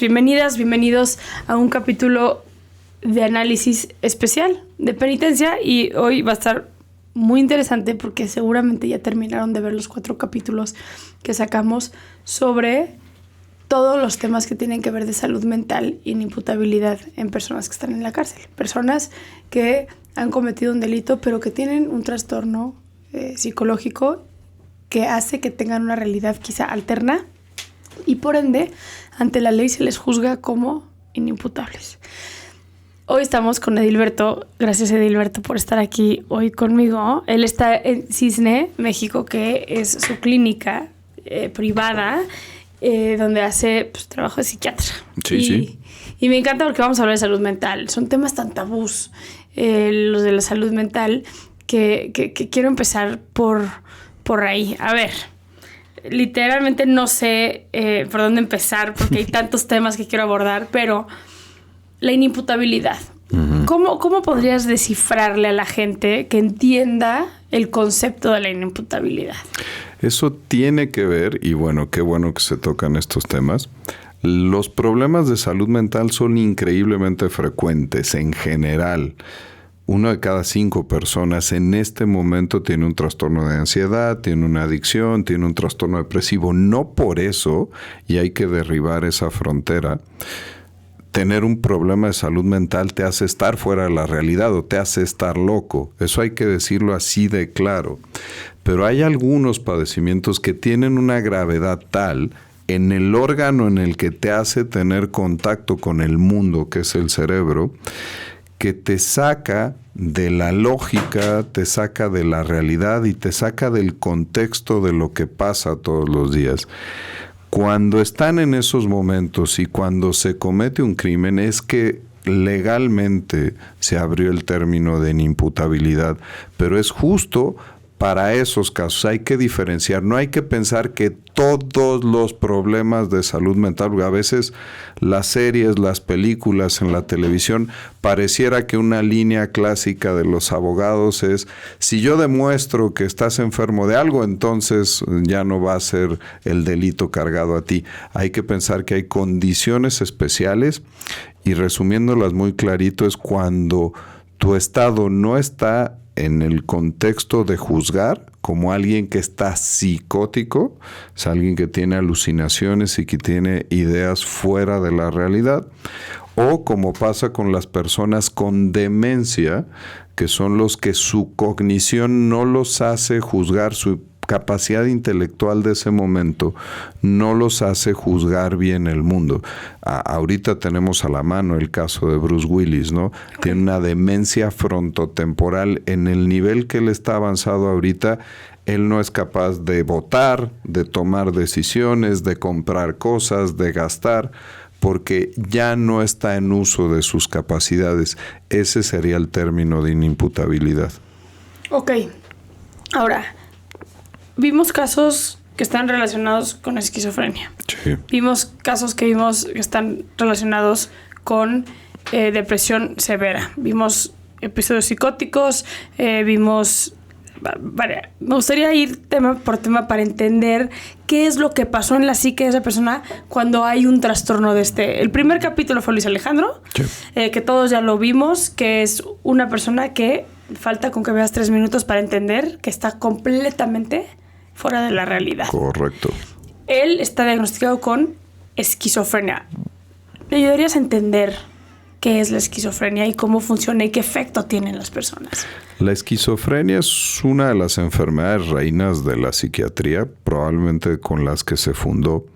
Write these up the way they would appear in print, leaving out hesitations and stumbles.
Bienvenidas, bienvenidos a un capítulo de análisis especial de penitencia, y hoy va a estar muy interesante porque seguramente ya terminaron de ver los 4 capítulos que sacamos sobre todos los temas que tienen que ver de salud mental y inimputabilidad en personas que están en la cárcel. Personas que han cometido un delito pero que tienen un trastorno psicológico que hace que tengan una realidad quizá alterna y por ende ante la ley se les juzga como inimputables. Hoy estamos con Edilberto. Gracias, Edilberto, por estar aquí hoy conmigo. Él está en Cisne, México, que es su clínica privada, donde hace trabajo de psiquiatra. Sí. Y me encanta porque vamos a hablar de salud mental. Son temas tan tabús, los de la salud mental, que quiero empezar por ahí. A ver, literalmente no sé por dónde empezar porque hay tantos temas que quiero abordar, pero la inimputabilidad. Uh-huh. ¿Cómo podrías descifrarle a la gente que entienda el concepto de la inimputabilidad? Eso tiene que ver, y bueno, qué bueno que se tocan estos temas. Los problemas de salud mental son increíblemente frecuentes en general. 1 de cada 5 personas en este momento tiene un trastorno de ansiedad, tiene una adicción, tiene un trastorno depresivo. No por eso, y hay que derribar esa frontera, tener un problema de salud mental te hace estar fuera de la realidad o te hace estar loco. Eso hay que decirlo así de claro. Pero hay algunos padecimientos que tienen una gravedad tal en el órgano en el que te hace tener contacto con el mundo, que es el cerebro, que te saca de la lógica, te saca de la realidad y te saca del contexto de lo que pasa todos los días. Cuando están en esos momentos y cuando se comete un crimen es que legalmente se abrió el término de inimputabilidad, pero es justo para esos casos. Hay que diferenciar, no hay que pensar que todos los problemas de salud mental, a veces las series, las películas en la televisión, pareciera que una línea clásica de los abogados es, si yo demuestro que estás enfermo de algo, entonces ya no va a ser el delito cargado a ti. Hay que pensar que hay condiciones especiales y resumiéndolas muy clarito es cuando tu estado no está en el contexto de juzgar como alguien que está psicótico, es alguien que tiene alucinaciones y que tiene ideas fuera de la realidad, o como pasa con las personas con demencia, que son los que su cognición no los hace juzgar, su capacidad intelectual de ese momento no los hace juzgar bien el mundo. Ahorita tenemos a la mano el caso de Bruce Willis, ¿no? Tiene una demencia frontotemporal en el nivel que él está avanzado ahorita. Él no es capaz de votar, de tomar decisiones, de comprar cosas, de gastar, porque ya no está en uso de sus capacidades. Ese sería el término de inimputabilidad. Ok. Ahora, vimos casos que están relacionados con esquizofrenia. Sí. Vimos casos que están relacionados con depresión severa. Vimos episodios psicóticos, vimos... Me gustaría ir tema por tema para entender qué es lo que pasó en la psique de esa persona cuando hay un trastorno de este. El primer capítulo fue Luis Alejandro, sí. Que todos ya lo vimos, que es una persona que falta con que veas 3 minutos para entender que está completamente fuera de la realidad. Correcto. Él está diagnosticado con esquizofrenia. ¿Me ayudarías a entender qué es la esquizofrenia y cómo funciona y qué efecto tiene en las personas? La esquizofrenia es una de las enfermedades reinas de la psiquiatría, probablemente con las que se fundó.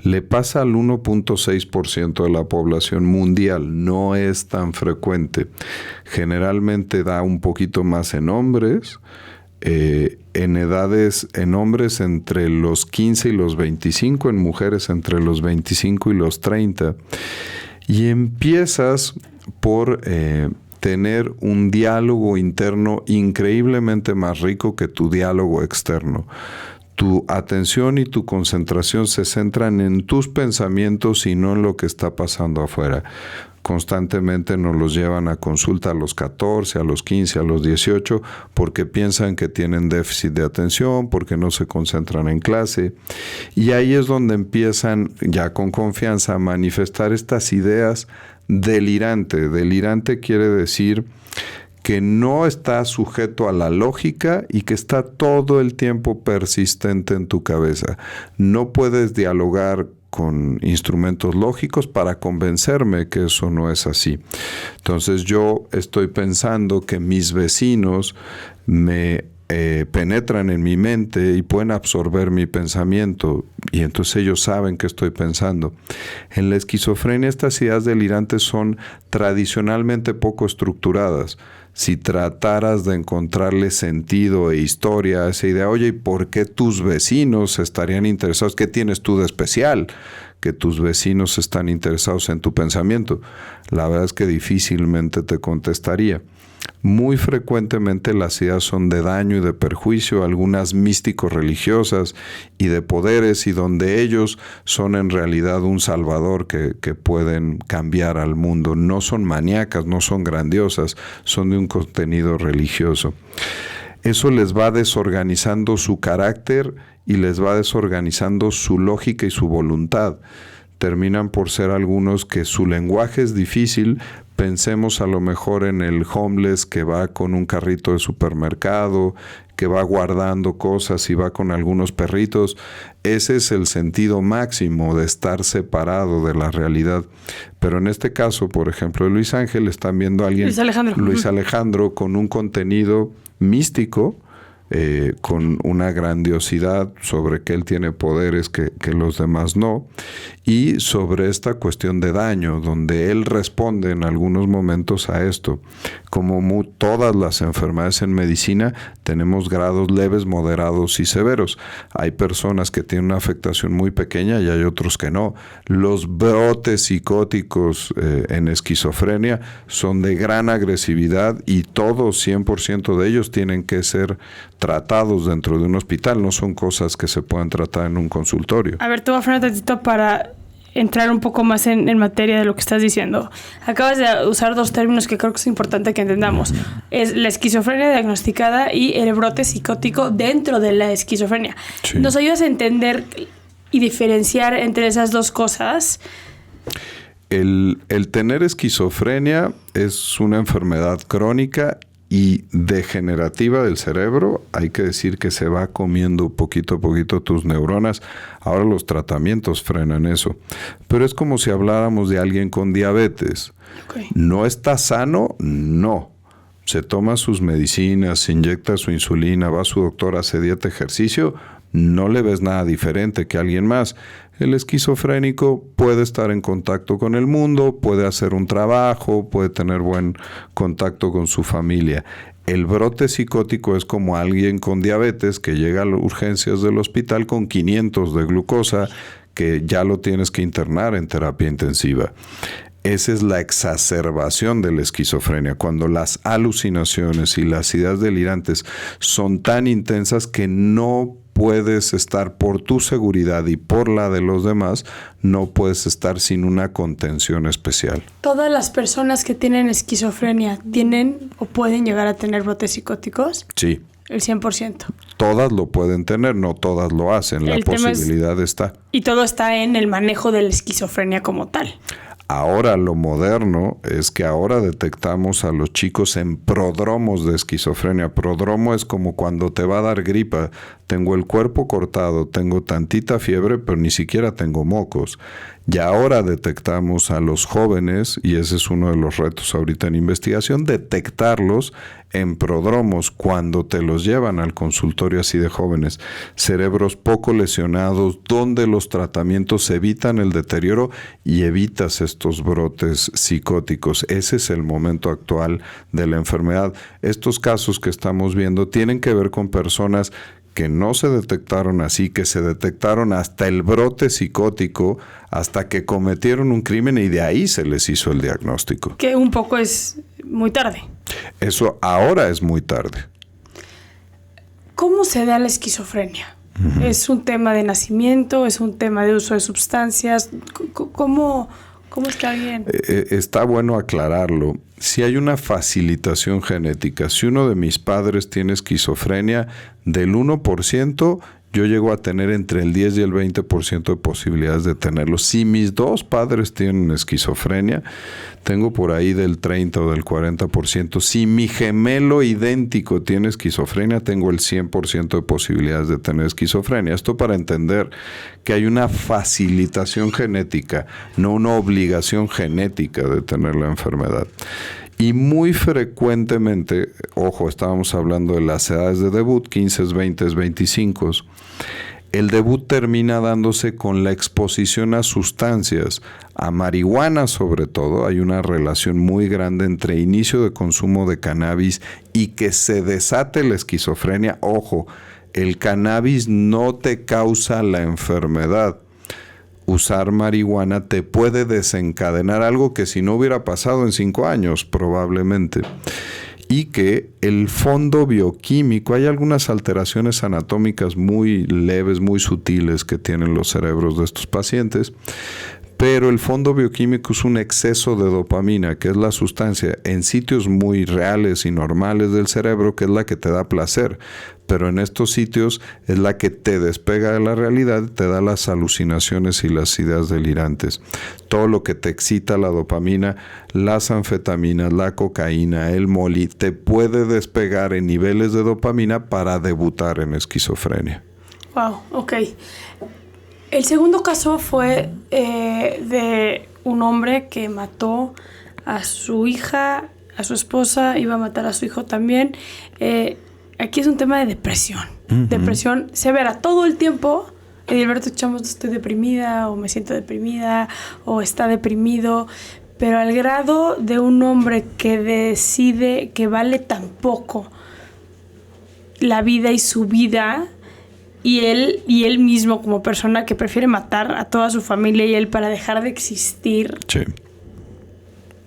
Le pasa al 1.6% de la población mundial, no es tan frecuente. Generalmente da un poquito más en hombres, en edades, en hombres entre los 15 y los 25, en mujeres entre los 25 y los 30. Y empiezas por tener un diálogo interno increíblemente más rico que tu diálogo externo. Tu atención y tu concentración se centran en tus pensamientos y no en lo que está pasando afuera. constantemente nos los llevan a consulta a los 14, a los 15, a los 18, porque piensan que tienen déficit de atención, porque no se concentran en clase. Y ahí es donde empiezan ya con confianza a manifestar estas ideas delirantes. Delirante quiere decir que no está sujeto a la lógica y que está todo el tiempo persistente en tu cabeza. No puedes dialogar con instrumentos lógicos para convencerme que eso no es así. Entonces yo estoy pensando que mis vecinos me penetran en mi mente y pueden absorber mi pensamiento, y entonces ellos saben que estoy pensando. En la esquizofrenia estas ideas delirantes son tradicionalmente poco estructuradas. Si trataras de encontrarle sentido e historia a esa idea, oye, ¿y por qué tus vecinos estarían interesados? ¿Qué tienes tú de especial que tus vecinos están interesados en tu pensamiento? La verdad es que difícilmente te contestaría. Muy frecuentemente las ideas son de daño y de perjuicio, algunas místico-religiosas y de poderes, y donde ellos son en realidad un salvador que pueden cambiar al mundo. No son maníacas, no son grandiosas, son de un contenido religioso. Eso les va desorganizando su carácter y les va desorganizando su lógica y su voluntad. Terminan por ser algunos que su lenguaje es difícil. Pensemos a lo mejor en el homeless que va con un carrito de supermercado, que va guardando cosas y va con algunos perritos. Ese es el sentido máximo de estar separado de la realidad. Pero en este caso, por ejemplo, de Luis Ángel, están viendo a alguien, Luis Alejandro, con un contenido místico, con una grandiosidad sobre que él tiene poderes que los demás no, y sobre esta cuestión de daño, donde él responde en algunos momentos a esto. Como todas las enfermedades en medicina, tenemos grados leves, moderados y severos. Hay personas que tienen una afectación muy pequeña y hay otros que no. Los brotes psicóticos en esquizofrenia son de gran agresividad, y todos, 100% de ellos, tienen que ser tratados dentro de un hospital. No son cosas que se puedan tratar en un consultorio. A ver, te voy a frenar tantito para entrar un poco más en materia de lo que estás diciendo. Acabas de usar dos términos que creo que es importante que entendamos. Es la esquizofrenia diagnosticada y el brote psicótico dentro de la esquizofrenia. Sí. ¿Nos ayudas a entender y diferenciar entre esas dos cosas? El tener esquizofrenia es una enfermedad crónica y degenerativa del cerebro. Hay que decir que se va comiendo poquito a poquito tus neuronas. Ahora los tratamientos frenan eso. Pero es como si habláramos de alguien con diabetes. Okay. ¿No está sano? No. Se toma sus medicinas, se inyecta su insulina, va a su doctor, hace dieta, ejercicio. No le ves nada diferente que alguien más. El esquizofrénico puede estar en contacto con el mundo, puede hacer un trabajo, puede tener buen contacto con su familia. El brote psicótico es como alguien con diabetes que llega a las urgencias del hospital con 500 de glucosa, que ya lo tienes que internar en terapia intensiva. Esa es la exacerbación de la esquizofrenia, cuando las alucinaciones y las ideas delirantes son tan intensas que no puedes estar, por tu seguridad y por la de los demás, no puedes estar sin una contención especial. ¿Todas las personas que tienen esquizofrenia tienen o pueden llegar a tener brotes psicóticos? Sí. El 100%. Todas lo pueden tener, no todas lo hacen. La posibilidad está. Y todo está en el manejo de la esquizofrenia como tal. Ahora lo moderno es que ahora detectamos a los chicos en prodromos de esquizofrenia. Prodromo es como cuando te va a dar gripa. Tengo el cuerpo cortado, tengo tantita fiebre, pero ni siquiera tengo mocos. Y ahora detectamos a los jóvenes, y ese es uno de los retos ahorita en investigación, detectarlos en prodromos cuando te los llevan al consultorio así de jóvenes. Cerebros poco lesionados, donde los tratamientos evitan el deterioro y evitas estos brotes psicóticos. Ese es el momento actual de la enfermedad. Estos casos que estamos viendo tienen que ver con personas que no se detectaron así, que se detectaron hasta el brote psicótico, hasta que cometieron un crimen y de ahí se les hizo el diagnóstico. Que un poco es muy tarde. Eso ahora es muy tarde. ¿Cómo se da la esquizofrenia? ¿Es un tema de nacimiento? ¿Es un tema de uso de sustancias? ¿Cómo ¿Cómo es que alguien...? Está bueno aclararlo. Si hay una facilitación genética, si uno de mis padres tiene esquizofrenia, del 1%, yo llego a tener entre el 10 y el 20% de posibilidades de tenerlo. Si mis dos padres tienen esquizofrenia, tengo por ahí del 30 o del 40%. Si mi gemelo idéntico tiene esquizofrenia, tengo el 100% de posibilidades de tener esquizofrenia. Esto para entender que hay una facilitación genética, no una obligación genética de tener la enfermedad. Y muy frecuentemente, ojo, estábamos hablando de las edades de debut, 15, 20, 25. El debut termina dándose con la exposición a sustancias, a marihuana sobre todo. Hay una relación muy grande entre inicio de consumo de cannabis y que se desate la esquizofrenia. Ojo, el cannabis no te causa la enfermedad. Usar marihuana te puede desencadenar algo que si no hubiera pasado en 5 años, probablemente. Y que el fondo bioquímico, hay algunas alteraciones anatómicas muy leves, muy sutiles que tienen los cerebros de estos pacientes, pero el fondo bioquímico es un exceso de dopamina, que es la sustancia en sitios muy reales y normales del cerebro, que es la que te da placer, pero en estos sitios es la que te despega de la realidad, te da las alucinaciones y las ideas delirantes. Todo lo que te excita, la dopamina, las anfetaminas, la cocaína, el moli, te puede despegar en niveles de dopamina para debutar en esquizofrenia. Wow, ok. El segundo caso fue de un hombre que mató a su hija, a su esposa, iba a matar a su hijo también. Aquí es un tema de depresión. Uh-huh. Depresión severa todo el tiempo. Edilberto, escuchamos, estoy deprimida, o me siento deprimida, o está deprimido. Pero al grado de un hombre que decide que vale tan poco la vida y su vida, y él mismo como persona que prefiere matar a toda su familia y él para dejar de existir. Sí.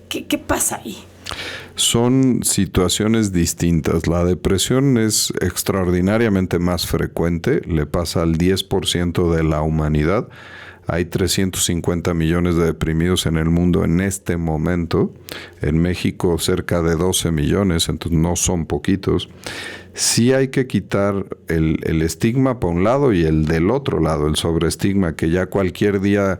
¿Qué pasa ahí? Son situaciones distintas. La depresión es extraordinariamente más frecuente, le pasa al 10% de la humanidad. Hay 350 millones de deprimidos en el mundo en este momento. En México cerca de 12 millones, entonces no son poquitos. Sí hay que quitar el estigma por un lado y el del otro lado, el sobreestigma, que ya cualquier día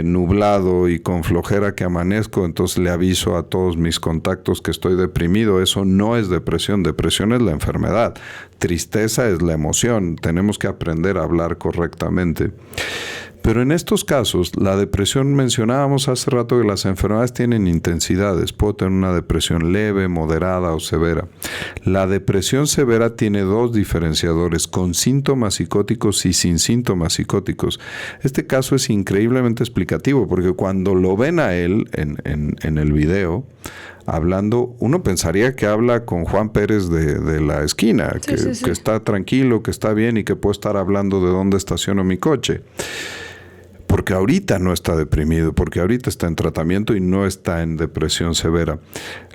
nublado y con flojera que amanezco, entonces le aviso a todos mis contactos que estoy deprimido. Eso no es depresión. Depresión es la enfermedad. Tristeza es la emoción. Tenemos que aprender a hablar correctamente. Pero en estos casos, la depresión, mencionábamos hace rato que las enfermedades tienen intensidades. Puedo tener una depresión leve, moderada o severa. La depresión severa tiene dos diferenciadores, con síntomas psicóticos y sin síntomas psicóticos. Este caso es increíblemente explicativo, porque cuando lo ven a él en el video hablando, uno pensaría que habla con Juan Pérez de la esquina, que está tranquilo, que está bien y que puede estar hablando de dónde estaciono mi coche. Porque ahorita no está deprimido, porque ahorita está en tratamiento y no está en depresión severa.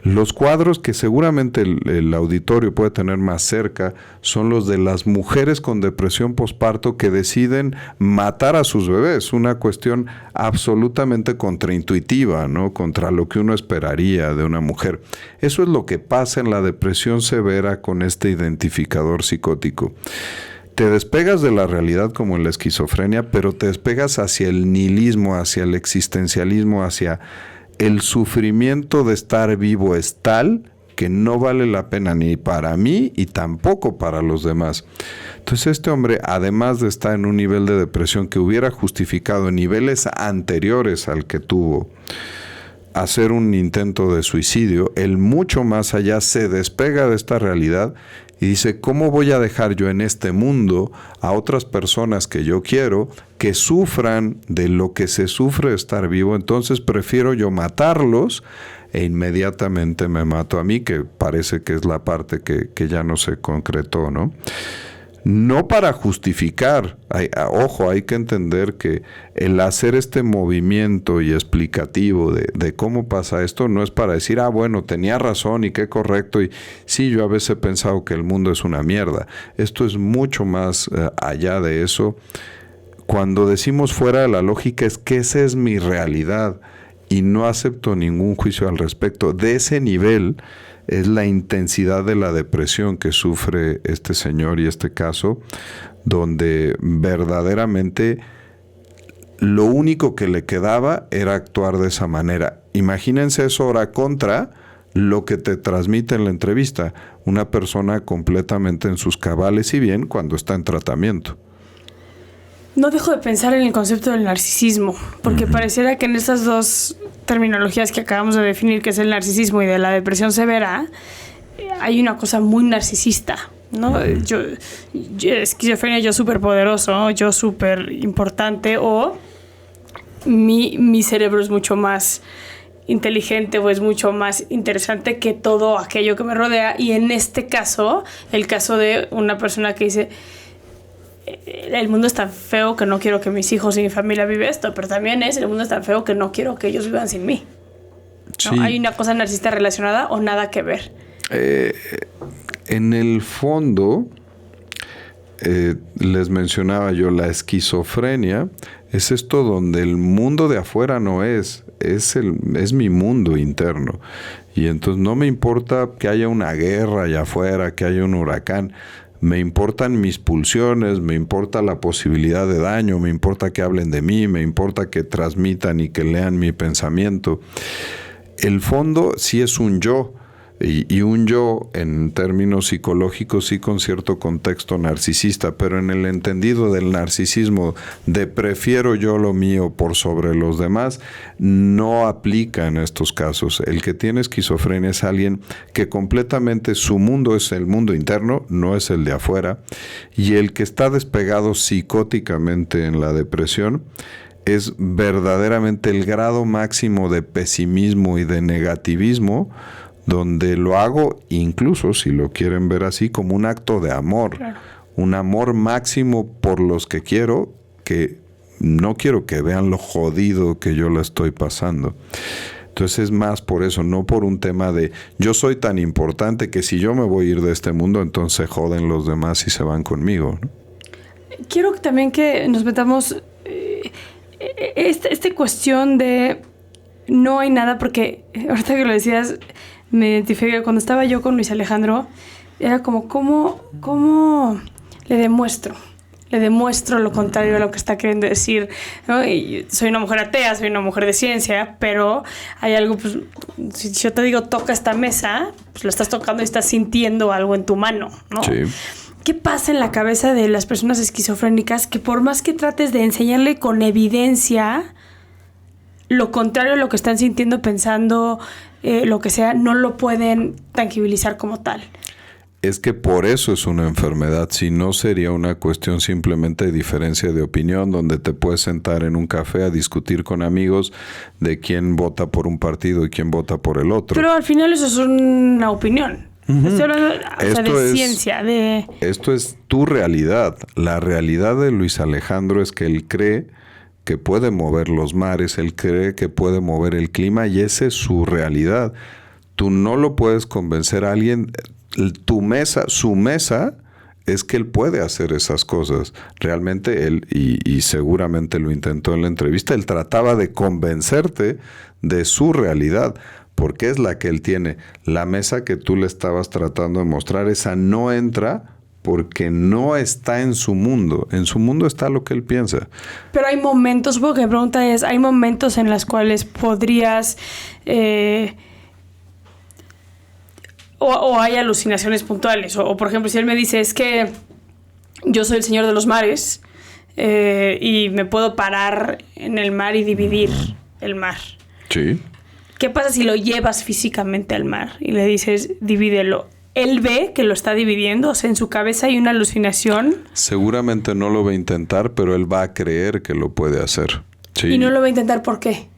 Los cuadros que seguramente el auditorio puede tener más cerca son los de las mujeres con depresión posparto que deciden matar a sus bebés. Una cuestión absolutamente contraintuitiva, ¿no? Contra lo que uno esperaría de una mujer. Eso es lo que pasa en la depresión severa con este identificador psicótico. Te despegas de la realidad como en la esquizofrenia, pero te despegas hacia el nihilismo, hacia el existencialismo, hacia el sufrimiento de estar vivo es tal que no vale la pena ni para mí y tampoco para los demás. Entonces este hombre, además de estar en un nivel de depresión que hubiera justificado en niveles anteriores al que tuvo hacer un intento de suicidio, él mucho más allá se despega de esta realidad y dice, ¿cómo voy a dejar yo en este mundo a otras personas que yo quiero que sufran de lo que se sufre de estar vivo? Entonces prefiero yo matarlos e inmediatamente me mato a mí, que parece que es la parte que ya no se concretó, ¿no? No para justificar, ojo, hay que entender que el hacer este movimiento y explicativo de cómo pasa esto no es para decir, bueno, tenía razón y qué correcto, y sí, yo a veces he pensado que el mundo es una mierda. Esto es mucho más allá de eso. Cuando decimos fuera de la lógica es que esa es mi realidad y no acepto ningún juicio al respecto. De ese nivel es la intensidad de la depresión que sufre este señor y este caso, donde verdaderamente lo único que le quedaba era actuar de esa manera. Imagínense eso ahora contra lo que te transmite en la entrevista, una persona completamente en sus cabales y bien cuando está en tratamiento. No dejo de pensar en el concepto del narcisismo, porque pareciera que en estas dos terminologías que acabamos de definir, que es el narcisismo y de la depresión severa, hay una cosa muy narcisista, ¿no? Yo esquizofrenia, yo súper poderoso, yo súper importante, o mi cerebro es mucho más inteligente o es mucho más interesante que todo aquello que me rodea. Y en este caso, el caso de una persona que dice: el mundo es tan feo que no quiero que mis hijos y mi familia vivan esto, pero también el mundo es tan feo que no quiero que ellos vivan sin mí. ¿No? Sí. ¿Hay una cosa narcisista relacionada o nada que ver? En el fondo, les mencionaba yo, la esquizofrenia es esto donde el mundo de afuera no es mi mundo interno. Y entonces no me importa que haya una guerra allá afuera, que haya un huracán. Me importan mis pulsiones, me importa la posibilidad de daño, me importa que hablen de mí, me importa que transmitan y que lean mi pensamiento. El fondo sí es un yo, y un yo en términos psicológicos sí con cierto contexto narcisista, pero en el entendido del narcisismo de prefiero yo lo mío por sobre los demás, no aplica en estos casos. El que tiene esquizofrenia es alguien que completamente su mundo es el mundo interno, no es el de afuera, y el que está despegado psicóticamente en la depresión es verdaderamente el grado máximo de pesimismo y de negativismo, donde lo hago, incluso si lo quieren ver así, como un acto de amor. Claro. Un amor máximo por los que quiero, que no quiero que vean lo jodido que yo la estoy pasando. Entonces es más por eso, no por un tema de yo soy tan importante que si yo me voy a ir de este mundo, entonces joden los demás y se van conmigo, ¿no? Quiero también que nos metamos esta cuestión de no hay nada, porque ahorita que lo decías, me identifiqué cuando estaba yo con Luis Alejandro, era como, ¿cómo le demuestro lo contrario a lo que está queriendo decir, ¿no? Y soy una mujer atea, soy una mujer de ciencia, pero hay algo, pues, si yo te digo toca esta mesa, pues lo estás tocando y estás sintiendo algo en tu mano, ¿no? Sí. ¿Qué pasa en la cabeza de las personas esquizofrénicas que por más que trates de enseñarle con evidencia lo contrario a lo que están sintiendo, pensando, lo que sea, no lo pueden tangibilizar como tal? Es que por eso es una enfermedad, si no sería una cuestión simplemente de diferencia de opinión, donde te puedes sentar en un café a discutir con amigos de quién vota por un partido y quién vota por el otro. Pero al final eso es una opinión. Estoy hablando de ciencia. Esto es tu realidad. La realidad de Luis Alejandro es que él cree que puede mover los mares, él cree que puede mover el clima y esa es su realidad. Tú no lo puedes convencer a alguien. Su mesa es que él puede hacer esas cosas. Realmente él, y seguramente lo intentó en la entrevista, él trataba de convencerte de su realidad, porque es la que él tiene. La mesa que tú le estabas tratando de mostrar, esa no entra porque no está en su mundo. En su mundo está lo que él piensa. Pero hay momentos, supongo que la pregunta es, ¿hay momentos en los cuales podrías... O hay alucinaciones puntuales? O, por ejemplo, si él me dice, es que yo soy el señor de los mares y me puedo parar en el mar y dividir el mar. Sí. ¿Qué pasa si lo llevas físicamente al mar y le dices, divídelo? ¿Él ve que lo está dividiendo? O sea, en su cabeza hay una alucinación. Seguramente no lo va a intentar, pero él va a creer que lo puede hacer. Sí. ¿Y no lo va a intentar por qué?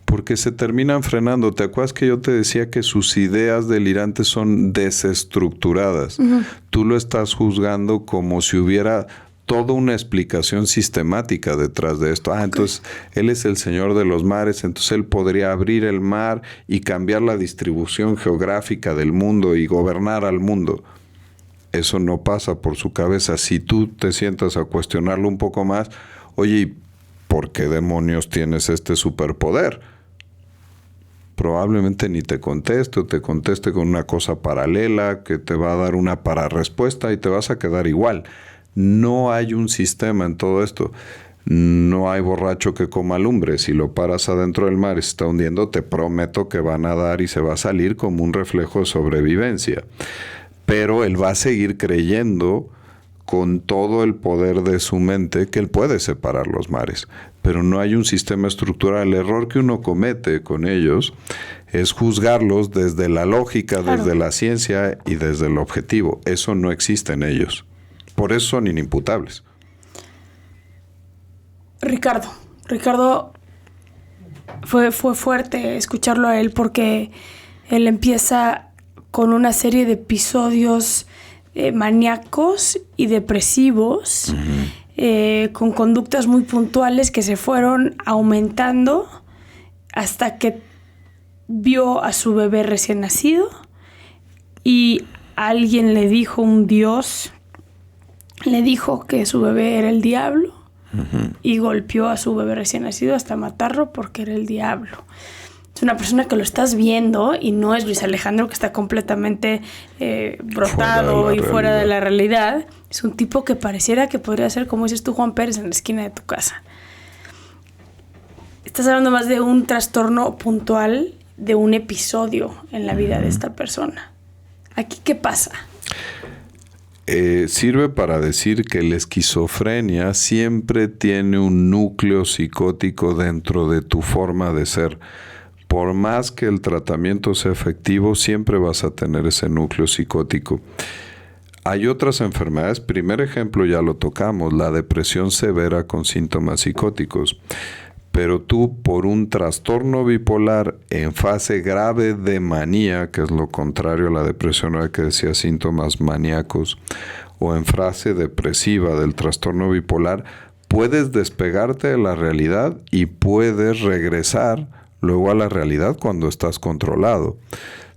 Porque se terminan frenando. ¿Te acuerdas que yo te decía que sus ideas delirantes son desestructuradas? Uh-huh. Tú lo estás juzgando como si hubiera toda una explicación sistemática detrás de esto. Entonces él es el señor de los mares, entonces él podría abrir el mar y cambiar la distribución geográfica del mundo y gobernar al mundo. Eso no pasa por su cabeza. Si tú te sientas a cuestionarlo un poco más, oye, ¿por qué demonios tienes este superpoder? probablemente ni te conteste o te conteste con una cosa paralela que te va a dar una respuesta y te vas a quedar igual. No hay un sistema en todo esto. No hay borracho que coma lumbre. Si lo paras adentro del mar y se está hundiendo, te prometo que va a nadar y se va a salir como un reflejo de sobrevivencia. Pero él va a seguir creyendo con todo el poder de su mente que él puede separar los mares. Pero no hay un sistema estructural. El error que uno comete con ellos es juzgarlos desde la lógica, desde la ciencia y desde el objetivo. Eso no existe en ellos. Por eso son inimputables. Ricardo fue fuerte escucharlo a él porque él empieza con una serie de episodios maníacos y depresivos, con conductas muy puntuales que se fueron aumentando hasta que vio a su bebé recién nacido y alguien le dijo, un dios le dijo que su bebé era el diablo y golpeó a su bebé recién nacido hasta matarlo porque era el diablo. Es una persona que lo estás viendo y no es Luis Alejandro, que está completamente brotado y fuera de la realidad. Es un tipo que pareciera que podría ser, como dices tú, Juan Pérez, en la esquina de tu casa. Estás hablando más de un trastorno puntual, de un episodio en la vida de esta persona. ¿Aquí qué pasa? Sirve para decir que la esquizofrenia siempre tiene un núcleo psicótico dentro de tu forma de ser. Por más que el tratamiento sea efectivo, siempre vas a tener ese núcleo psicótico. Hay otras enfermedades, primer ejemplo ya lo tocamos, la depresión severa con síntomas psicóticos. Pero tú, por un trastorno bipolar en fase grave de manía, que es lo contrario a la depresión, que decía síntomas maníacos, o en fase depresiva del trastorno bipolar, puedes despegarte de la realidad y puedes regresar luego a la realidad cuando estás controlado.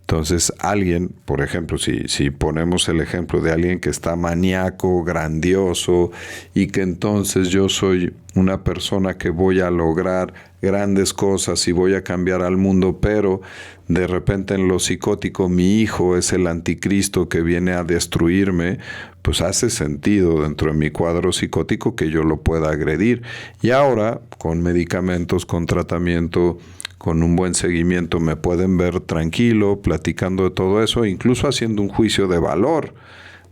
Entonces, alguien, por ejemplo, si ponemos el ejemplo de alguien que está maníaco, grandioso, y que entonces yo soy una persona que voy a lograr grandes cosas y voy a cambiar al mundo, pero de repente en lo psicótico mi hijo es el anticristo que viene a destruirme, pues hace sentido dentro de mi cuadro psicótico que yo lo pueda agredir. Y ahora, con medicamentos, con tratamiento, con un buen seguimiento, me pueden ver tranquilo, platicando de todo eso, incluso haciendo un juicio de valor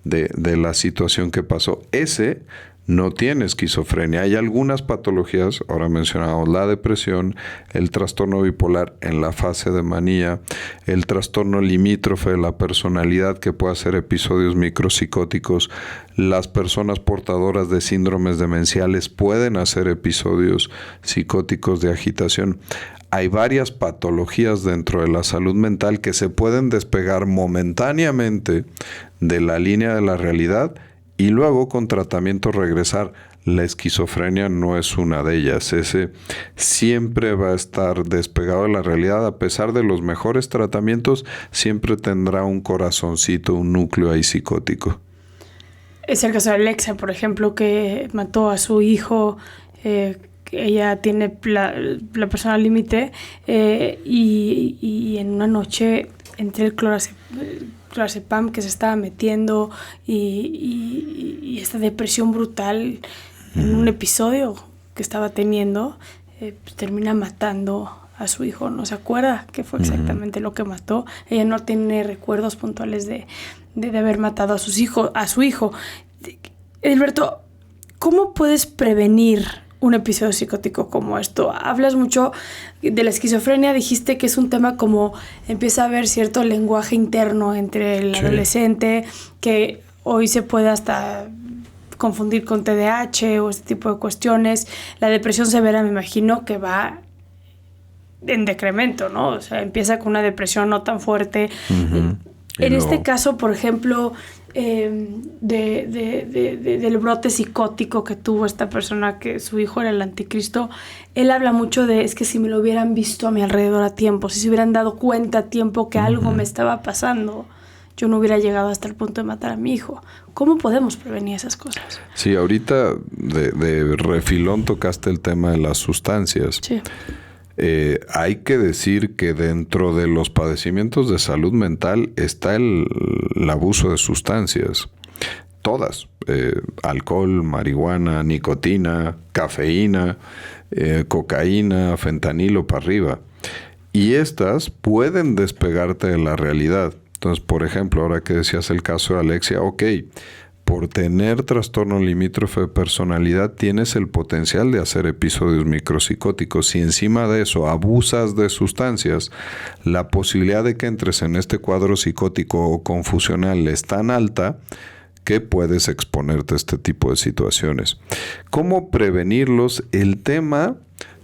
de la situación que pasó. Ese no tiene esquizofrenia. Hay algunas patologías, ahora mencionamos la depresión, el trastorno bipolar en la fase de manía, el trastorno limítrofe de la personalidad que puede hacer episodios micropsicóticos. Las personas portadoras de síndromes demenciales pueden hacer episodios psicóticos de agitación. Hay varias patologías dentro de la salud mental que se pueden despegar momentáneamente de la línea de la realidad y luego con tratamiento regresar. La esquizofrenia no es una de ellas. Ese siempre va a estar despegado de la realidad. A pesar de los mejores tratamientos, siempre tendrá un corazoncito, un núcleo ahí psicótico. Es el caso de Alexa, por ejemplo, que mató a su hijo. Ella tiene la persona límite y en una noche entre el clorazepam que se estaba metiendo y esta depresión brutal en un episodio que estaba teniendo, pues termina matando a su hijo. No se acuerda qué fue exactamente lo que mató. Ella no tiene recuerdos puntuales de haber matado a su hijo. Edilberto, ¿cómo puedes prevenir un episodio psicótico como esto? Hablas mucho de la esquizofrenia, dijiste que es un tema como empieza a haber cierto lenguaje interno entre el adolescente, que hoy se puede hasta confundir con TDAH o este tipo de cuestiones. La depresión severa me imagino que va en decremento, ¿no? O sea, empieza con una depresión no tan fuerte. En este caso, por ejemplo, del brote psicótico que tuvo esta persona, que su hijo era el anticristo, él habla mucho de, es que si me lo hubieran visto a mi alrededor a tiempo, si se hubieran dado cuenta a tiempo que algo me estaba pasando, yo no hubiera llegado hasta el punto de matar a mi hijo. ¿Cómo podemos prevenir esas cosas? Sí, ahorita de refilón tocaste el tema de las sustancias. Sí. Hay que decir que dentro de los padecimientos de salud mental está el abuso de sustancias. Todas. Alcohol, marihuana, nicotina, cafeína, cocaína, fentanilo para arriba. Y estas pueden despegarte de la realidad. Entonces, por ejemplo, ahora que decías el caso de Alexia, ok, por tener trastorno limítrofe de personalidad tienes el potencial de hacer episodios micropsicóticos. Si encima de eso abusas de sustancias, la posibilidad de que entres en este cuadro psicótico o confusional es tan alta que puedes exponerte a este tipo de situaciones. ¿Cómo prevenirlos? El tema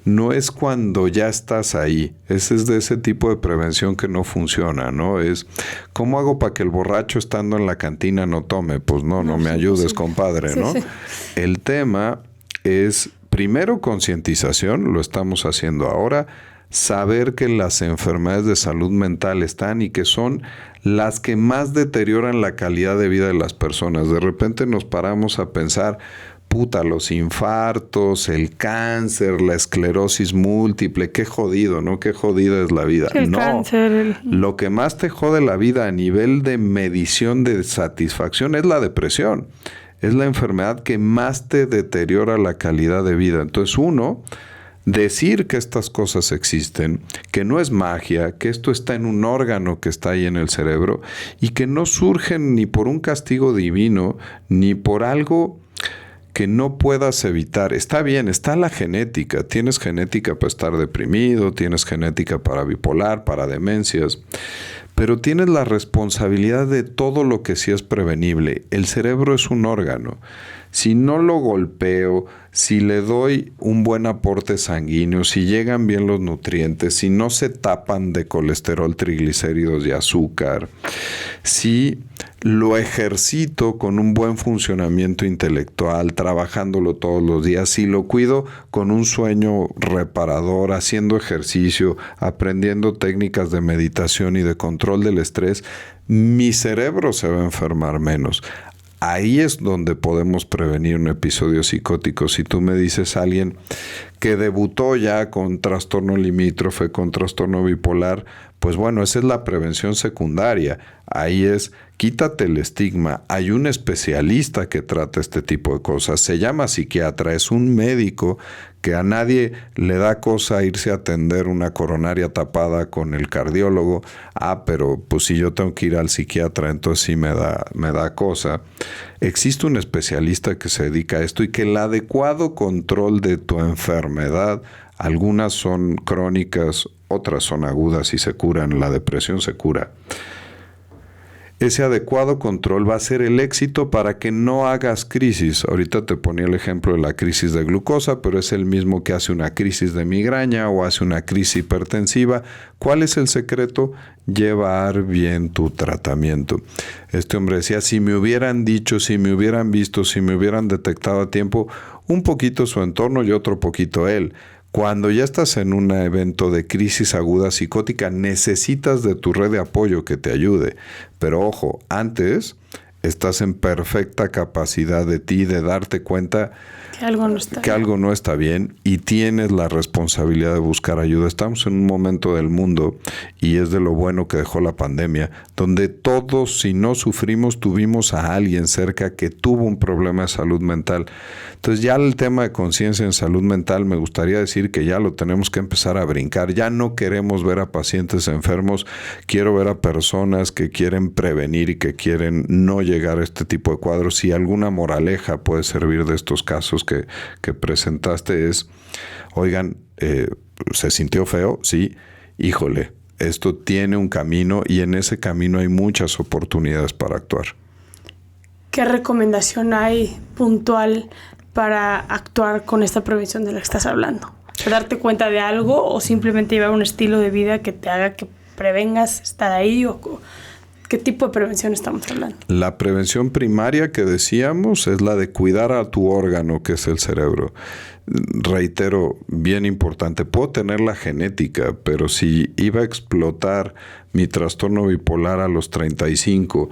no es cuando ya estás ahí. Ese es de ese tipo de prevención que no funciona, ¿no? Es, ¿cómo hago para que el borracho estando en la cantina no tome? Pues no me ayudes, compadre, ¿no? Sí. El tema es, primero, concientización, lo estamos haciendo ahora, saber que las enfermedades de salud mental están y que son las que más deterioran la calidad de vida de las personas. De repente nos paramos a pensar, los infartos, el cáncer, la esclerosis múltiple, qué jodido, ¿no? Qué jodida es la vida. El cáncer. Lo que más te jode la vida a nivel de medición de satisfacción es la depresión. Es la enfermedad que más te deteriora la calidad de vida. Entonces, decir que estas cosas existen, que no es magia, que esto está en un órgano que está ahí en el cerebro y que no surgen ni por un castigo divino, ni por algo que no puedas evitar. Está bien, está la genética. Tienes genética para estar deprimido, tienes genética para bipolar, para demencias, pero tienes la responsabilidad de todo lo que sí es prevenible. El cerebro es un órgano. Si no lo golpeo, si le doy un buen aporte sanguíneo, si llegan bien los nutrientes, si no se tapan de colesterol, triglicéridos y azúcar, si lo ejercito con un buen funcionamiento intelectual, trabajándolo todos los días, si lo cuido con un sueño reparador, haciendo ejercicio, aprendiendo técnicas de meditación y de control del estrés, mi cerebro se va a enfermar menos. Ahí es donde podemos prevenir un episodio psicótico. Si tú me dices a alguien que debutó ya con trastorno limítrofe, con trastorno bipolar, pues bueno, esa es la prevención secundaria. Ahí es, quítate el estigma. Hay un especialista que trata este tipo de cosas. Se llama psiquiatra, es un médico que a nadie le da cosa irse a atender una coronaria tapada con el cardiólogo. Pero pues si yo tengo que ir al psiquiatra, entonces sí me da cosa. Existe un especialista que se dedica a esto y que el adecuado control de tu enfermedad, algunas son crónicas, otras son agudas y se curan, la depresión se cura. Ese adecuado control va a ser el éxito para que no hagas crisis. Ahorita te ponía el ejemplo de la crisis de glucosa, pero es el mismo que hace una crisis de migraña o hace una crisis hipertensiva. ¿Cuál es el secreto? Llevar bien tu tratamiento. Este hombre decía, si me hubieran dicho, si me hubieran visto, si me hubieran detectado a tiempo, un poquito su entorno y otro poquito él. Cuando ya estás en un evento de crisis aguda psicótica, necesitas de tu red de apoyo que te ayude. Pero ojo, antes estás en perfecta capacidad de ti de darte cuenta que algo no está bien y tienes la responsabilidad de buscar ayuda. Estamos en un momento del mundo, y es de lo bueno que dejó la pandemia, donde todos, si no sufrimos, tuvimos a alguien cerca que tuvo un problema de salud mental. Entonces ya el tema de conciencia en salud mental, me gustaría decir que ya lo tenemos que empezar a brincar. Ya no queremos ver a pacientes enfermos, quiero ver a personas que quieren prevenir y que quieren no llegar a este tipo de cuadros. Si alguna moraleja puede servir de estos casos que presentaste es, oigan, ¿se sintió feo? Sí, híjole, esto tiene un camino y en ese camino hay muchas oportunidades para actuar. ¿Qué recomendación hay puntual para actuar con esta prevención de la que estás hablando? ¿Darte cuenta de algo o simplemente llevar un estilo de vida que te haga que prevengas estar ahí? ¿O qué tipo de prevención estamos hablando? La prevención primaria que decíamos es la de cuidar a tu órgano, que es el cerebro. Reitero, bien importante, puedo tener la genética, pero si iba a explotar mi trastorno bipolar a los 35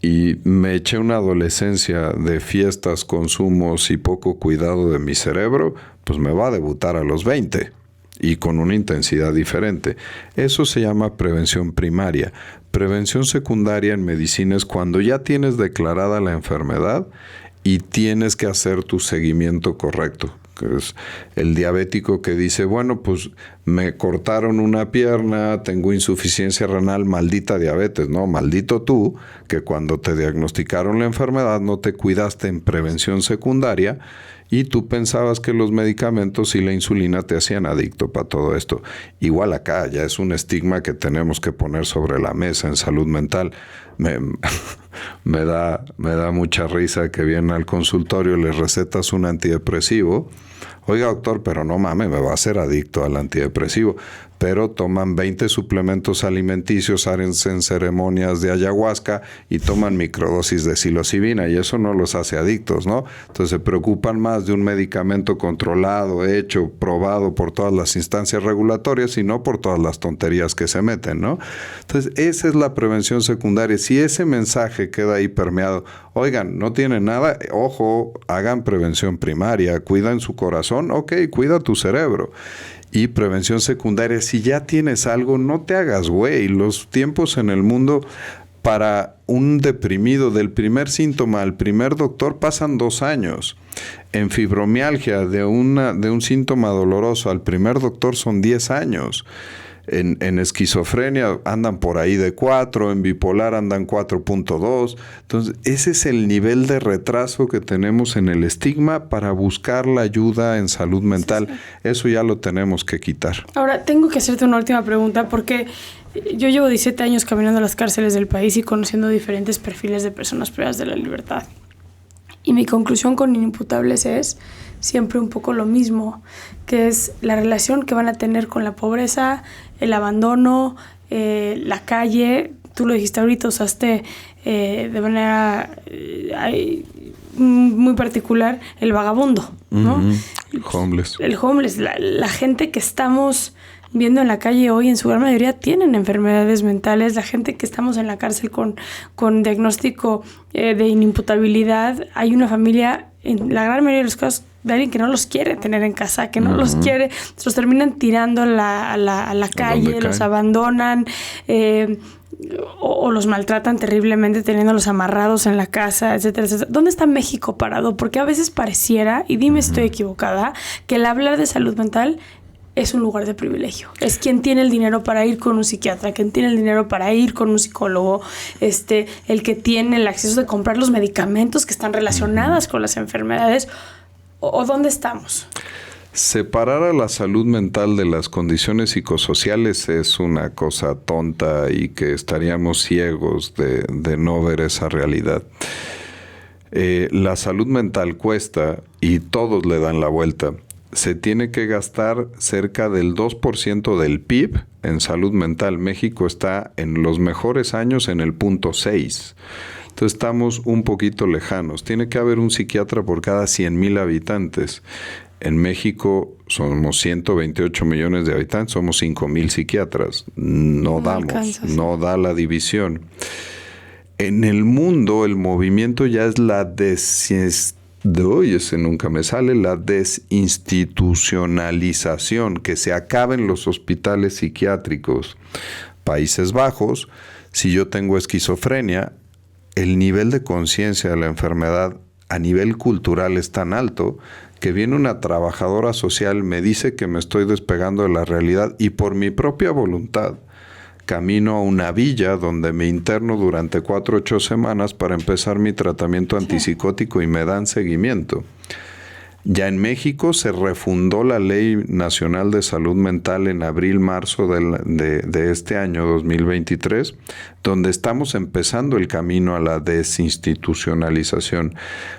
y me eché una adolescencia de fiestas, consumos y poco cuidado de mi cerebro, pues me va a debutar a los 20. y con una intensidad diferente. Eso se llama prevención primaria. Prevención secundaria en medicina es cuando ya tienes declarada la enfermedad y tienes que hacer tu seguimiento correcto. Que es el diabético que dice, bueno, pues me cortaron una pierna, tengo insuficiencia renal, maldita diabetes. No, maldito tú, que cuando te diagnosticaron la enfermedad no te cuidaste en prevención secundaria y tú pensabas que los medicamentos y la insulina te hacían adicto para todo esto. Igual acá, ya es un estigma que tenemos que poner sobre la mesa en salud mental. Me da mucha risa que vienen al consultorio y les recetas un antidepresivo. Oiga, doctor, pero no mames, me va a hacer adicto al antidepresivo. Pero toman 20 suplementos alimenticios, hacen ceremonias de ayahuasca y toman microdosis de psilocibina y eso no los hace adictos, ¿no? Entonces se preocupan más de un medicamento controlado, hecho, probado por todas las instancias regulatorias y no por todas las tonterías que se meten, ¿no? Entonces esa es la prevención secundaria. Si ese mensaje queda ahí permeado, oigan, no tienen nada, ojo, hagan prevención primaria, cuidan su corazón, ok, cuida tu cerebro. Y prevención secundaria, si ya tienes algo, no te hagas güey. Los tiempos en el mundo para un deprimido del primer síntoma al primer doctor pasan 2 años. En fibromialgia de un síntoma doloroso al primer doctor son 10 años. En esquizofrenia andan por ahí de 4, en bipolar andan 4.2. Entonces, ese es el nivel de retraso que tenemos en el estigma para buscar la ayuda en salud mental. Sí. Eso ya lo tenemos que quitar. Ahora, tengo que hacerte una última pregunta porque yo llevo 17 años caminando a las cárceles del país y conociendo diferentes perfiles de personas privadas de la libertad. Y mi conclusión con inimputables es siempre un poco lo mismo, que es la relación que van a tener con la pobreza, el abandono, la calle. Tú lo dijiste ahorita, usaste de manera muy particular el vagabundo, ¿no? Homeless. El homeless, la gente que estamos viendo en la calle hoy, en su gran mayoría tienen enfermedades mentales. La gente que estamos en la cárcel con diagnóstico de inimputabilidad, hay una familia, en la gran mayoría de los casos, de alguien que no los quiere tener en casa, que no los quiere, los terminan tirando a la calle, los abandonan, o los maltratan terriblemente teniéndolos amarrados en la casa, etcétera, etcétera. ¿Dónde está México parado? Porque a veces pareciera, y dime si estoy equivocada, que el hablar de salud mental es un lugar de privilegio. Es quien tiene el dinero para ir con un psiquiatra, quien tiene el dinero para ir con un psicólogo, el que tiene el acceso de comprar los medicamentos que están relacionados con las enfermedades. ¿O dónde estamos? Separar a la salud mental de las condiciones psicosociales es una cosa tonta y que estaríamos ciegos de no ver esa realidad. La salud mental cuesta y todos le dan la vuelta. Se tiene que gastar cerca del 2% del PIB en salud mental. México está en los mejores años en el 0.6. Entonces estamos un poquito lejanos. Tiene que haber un psiquiatra por cada 100,000 habitantes. En México somos 128 millones de habitantes, somos 5,000 psiquiatras. No damos, no da la división. En el mundo el movimiento ya es la la desinstitucionalización, que se acaben los hospitales psiquiátricos. Países Bajos, si yo tengo esquizofrenia, el nivel de conciencia de la enfermedad a nivel cultural es tan alto que viene una trabajadora social, me dice que me estoy despegando de la realidad y por mi propia voluntad camino a una villa donde me interno durante 4 o 8 semanas para empezar mi tratamiento antipsicótico y me dan seguimiento. Ya en México se refundó la Ley Nacional de Salud Mental en abril-marzo de este año 2023, donde estamos empezando el camino a la desinstitucionalización.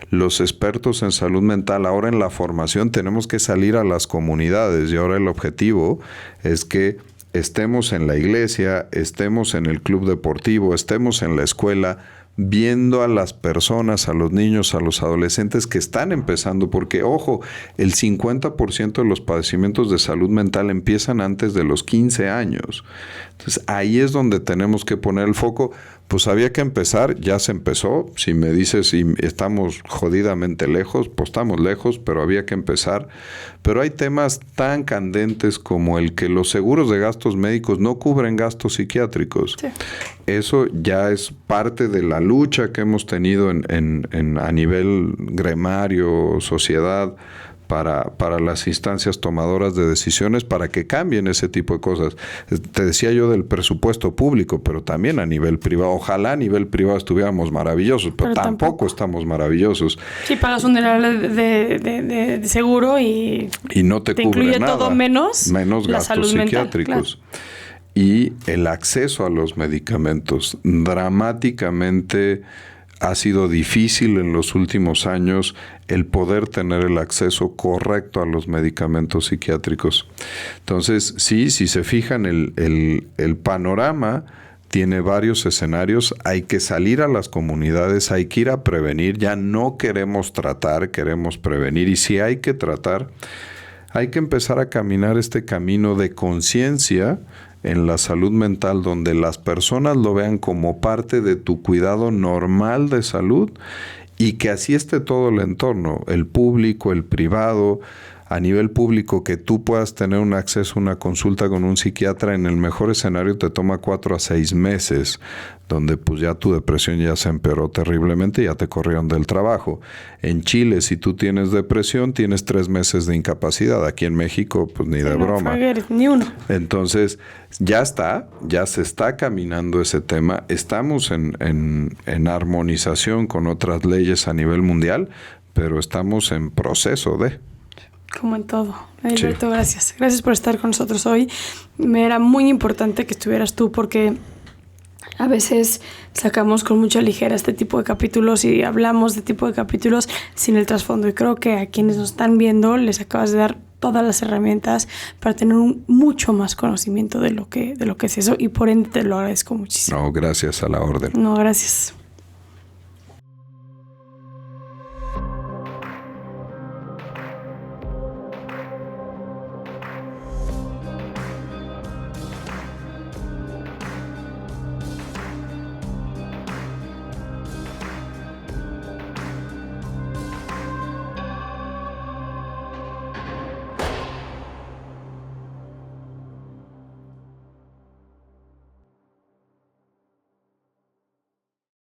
Los expertos en salud mental, ahora en la formación tenemos que salir a las comunidades y ahora el objetivo es que estemos en la iglesia, estemos en el club deportivo, estemos en la escuela, viendo a las personas, a los niños, a los adolescentes que están empezando, porque, ojo, el 50% de los padecimientos de salud mental empiezan antes de los 15 años. Entonces, ahí es donde tenemos que poner el foco. Pues había que empezar, ya se empezó. Si me dices si estamos jodidamente lejos, pues estamos lejos, pero había que empezar. Pero hay temas tan candentes como el que los seguros de gastos médicos no cubren gastos psiquiátricos. Sí. Eso ya es parte de la lucha que hemos tenido a nivel gremario, sociedad, para las instancias tomadoras de decisiones, para que cambien ese tipo de cosas. Te decía yo del presupuesto público, pero también a nivel privado. Ojalá a nivel privado estuviéramos maravillosos, pero tampoco estamos maravillosos. Sí, pagas un dinero de seguro y no te cubre incluye nada, todo menos gastos psiquiátricos. Mental, claro. Y el acceso a los medicamentos dramáticamente ha sido difícil en los últimos años el poder tener el acceso correcto a los medicamentos psiquiátricos. Entonces, sí, si se fijan, el panorama tiene varios escenarios. Hay que salir a las comunidades, hay que ir a prevenir. Ya no queremos tratar, queremos prevenir. Y si hay que tratar, hay que empezar a caminar este camino de conciencia en la salud mental, donde las personas lo vean como parte de tu cuidado normal de salud y que así esté todo el entorno, el público, el privado. A nivel público, que tú puedas tener un acceso a una consulta con un psiquiatra, en el mejor escenario te toma 4 a 6 meses, donde pues ya tu depresión ya se empeoró terriblemente y ya te corrieron del trabajo. En Chile, si tú tienes depresión, tienes 3 meses de incapacidad. Aquí en México, pues ni de broma. Ni uno. Entonces, ya se está caminando ese tema. Estamos en armonización con otras leyes a nivel mundial, pero estamos en proceso de... Como en todo. Alberto, sí. Gracias. Gracias por estar con nosotros hoy. Me era muy importante que estuvieras tú porque a veces sacamos con mucha ligera este tipo de capítulos y hablamos de tipo de capítulos sin el trasfondo. Y creo que a quienes nos están viendo les acabas de dar todas las herramientas para tener mucho más conocimiento de lo que es eso y por ende te lo agradezco muchísimo. No, gracias a la orden. No, gracias.